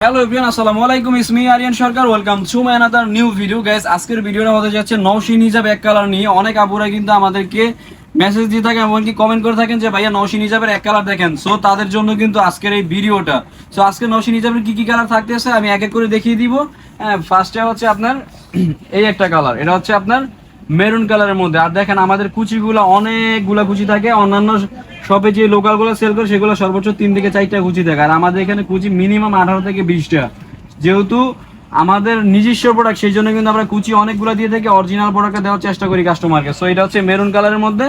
Hello everyone, আসসালামু আলাইকুম। It's me Aryan Sarkar. Welcome to my another new video guys. আজকের ভিডিওটা হতে যাচ্ছে নওশিন হিজাব এক কালার নিয়ে। অনেক আপুরা কিন্তু আমাদেরকে মেসেজ দিয়ে থাকেন, এমনকি কমেন্ট করে থাকেন যে ভাইয়া নওশিন হিজাবের এক কালার দেখেন। সো তাদের জন্য কিন্তু আজকের এই ভিডিওটা। সো আজকে নওশিন হিজাবের কি কি কালার থাকতেছে আমি এক এক করে দেখিয়ে দিব। হ্যাঁ, ফার্স্টে হচ্ছে আপনার এই একটা কালার, এটা হচ্ছে আপনার মেরুন কালারের মধ্যে। আর দেখেন আমাদের কুচিগুলো অনেকগুলা কুচি থাকে, অন্যান্য শপে যে লোকালগুলো সেল করে সেগুলো সর্বোচ্চ 3 থেকে 4টা কুচি থাকে, আর আমাদের এখানে কুচি মিনিমাম 18 থেকে 20টা। যেহেতু আমাদের নিজস্ব প্রোডাক্ট, সেই জন্য কিন্তু আমরা কুচি অনেকগুলো দিয়ে থাকি, অরিজিনাল প্রোডাক্টটা দেওয়ার চেষ্টা করি কাস্টমারকে। সো এটা হচ্ছে মেরুন কালারের মধ্যে।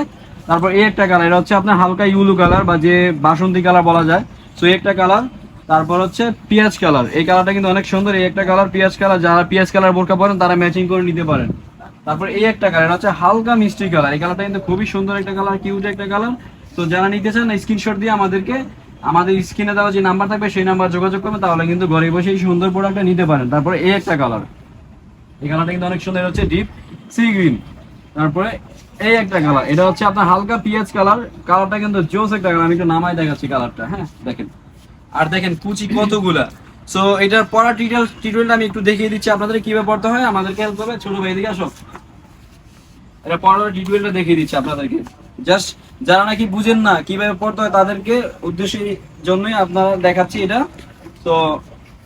তারপর এই একটা কালার, এটা হচ্ছে আপনার হালকা ইউলু কালার বা যে বাসন্তী কালার বলা যায়। সো এই একটা কালার। তারপর হচ্ছে পিঁয়াজ কালার, এই কালারটা কিন্তু অনেক সুন্দর। এই একটা কালার পিঁয়াজ কালার, যারা পিঁয়াজ কালার বোরকা পরেন তারা ম্যাচিং করে নিতে পারেন। তারপর এই একটা কালার হচ্ছে হালকা মিষ্টি কালার, এই কালারটা কিন্তু খুবই সুন্দর একটা কালার, কিউট একটা কালার। তো যারা নিতে চান স্ক্রিনশট দিয়ে আমাদেরকে আমাদের স্ক্রিনে দেওয়া যে নাম্বার থাকবে সেই নাম্বার যোগাযোগ করবে, তাহলে কিন্তু ঘরে বসে এই সুন্দর প্রোডাক্টটা নিতে পারেন। তারপরে এই একটা কালার, এই কালারটা কিন্তু অনেক সুন্দর, হচ্ছে ডিপ সি গ্রিন। তারপরে এই একটা কালার, এটা হচ্ছে আপনার হালকা পিঁয়াজ কালার, কালারটা কিন্তু জোস একটা কালার। আমি একটু নামাই দেখাচ্ছি কালারটা, হ্যাঁ দেখেন। আর দেখেন কুচি কতগুলা। সো এটার পড়া টিউটোরিয়ালটা আমি একটু দেখিয়ে দিচ্ছি আপনাদের কিভাবে পড়তে হয়। আমাদেরকে হেল্প করবে ছোট ভাই, দিকে আসো। এটা পড়ার ডিটেইলটা দেখিয়ে দিচ্ছি আপনাদেরকে। জাস্ট যারা নাকি বুঝেন না কিভাবে পড়তে হয় তাদেরকে উদ্দেশ্যের জন্যই আপনারা দেখাচ্ছি এটা। তো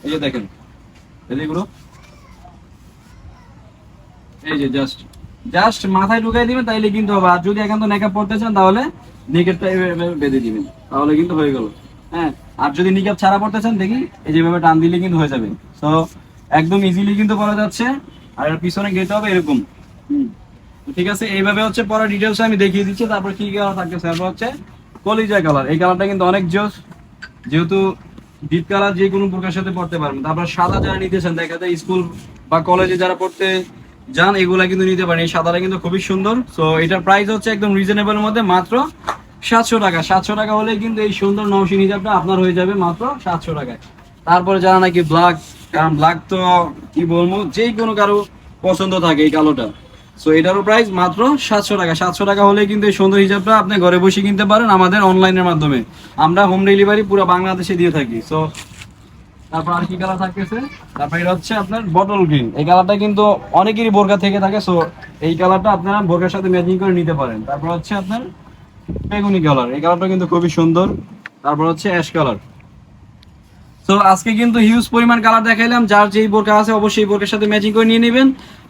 এই যে দেখেন এগুলো, এই যে জাস্ট জাস্ট মাথায় ঢুকাই দিবেন তাইলে কিন্তু হবে। আর যদি একান্ত নেকআপ পড়তে চান তাহলে নিকেপটা এভাবে বেঁধে দিবেন, তাহলে কিন্তু হয়ে গেল। হ্যাঁ, আর যদি নিকেপ ছাড়া পড়তে চান দেখি এই যেভাবে টান দিলে কিন্তু হয়ে যাবে। তো একদম ইজিলি কিন্তু পড়া যাচ্ছে। আর এর পিছনে গেতে হবে এরকম। ঠিক আছে, এইভাবে হচ্ছে পরে ডিটেলস আমি দেখিয়ে দিচ্ছি। তারপর কি কালার থাকতেছে, তারপর হচ্ছে কলিজা কালার, এই কালারটা কিন্তু অনেক জোস। যেহেতু ডিপ কালার যে কোনো প্রকার সাথে পড়তে পারবেন। তারপর সাদা যারা নিতে চান, দেখা যায় স্কুল বা কলেজে যারা পড়তে যান এগুলা কিন্তু নিতে পারেন। এই সাদাটা কিন্তু খুবই সুন্দর। সো এটার প্রাইস হচ্ছে একদম রিজনেবল মধ্যে, মাত্র 700 টাকা। 700 টাকা হলে কিন্তু এই সুন্দর নওশিন হিজাবটা আপনার হয়ে যাবে মাত্র 700 টাকায়। তারপরে যারা নাকি ব্ল্যাক, কারণ ব্ল্যাক তো কি বলবো যে কোনো কারো পছন্দ থাকে এই কালোটা। সো এটারও প্রাইস মাত্র 700 টাকা। 700 টাকা হলে কিন্তু এই সুন্দর হিজাবটা আপনি ঘরে বসে কিনতে পারেন আমাদের অনলাইনের মাধ্যমে। আমরা হোম ডেলিভারি পুরো বাংলাদেশে দিয়ে থাকি। সো তারপর আর কি কালার থাকতেছে, তারপর এটা হচ্ছে আপনার বটল গ্রিন, এই কালারটা কিন্তু অনেকেরই বোরকা থেকে থাকে। সো এই কালারটা আপনারা বোরকার সাথে ম্যাচিং করে নিতে পারেন। তারপর হচ্ছে আপনার বেগুনি কালার, এই কালারটা কিন্তু খুবই সুন্দর। তারপর হচ্ছে অ্যাশ কালার। তো আজকে কিন্তু হিউজ পরিমাণ কালার দেখাইলাম, যার যেই বোরকা আছে অবশ্যই বোরকার সাথে ম্যাচিং করে নিয়ে নেবেন।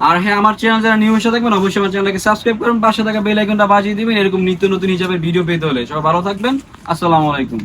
আর হ্যাঁ, আমার চ্যানেল যারা নিউ এসে থাকবেন অবশ্যই আমার চ্যানেলকে সাবস্ক্রাইব করুন, পাশে থাকা বেল আইকনটা বাজিয়ে দিবেন এরকম নিত্য নতুন হিসাবে ভিডিও পেতে হলে। সবাই ভালো থাকবেন, আসসালামু আলাইকুম।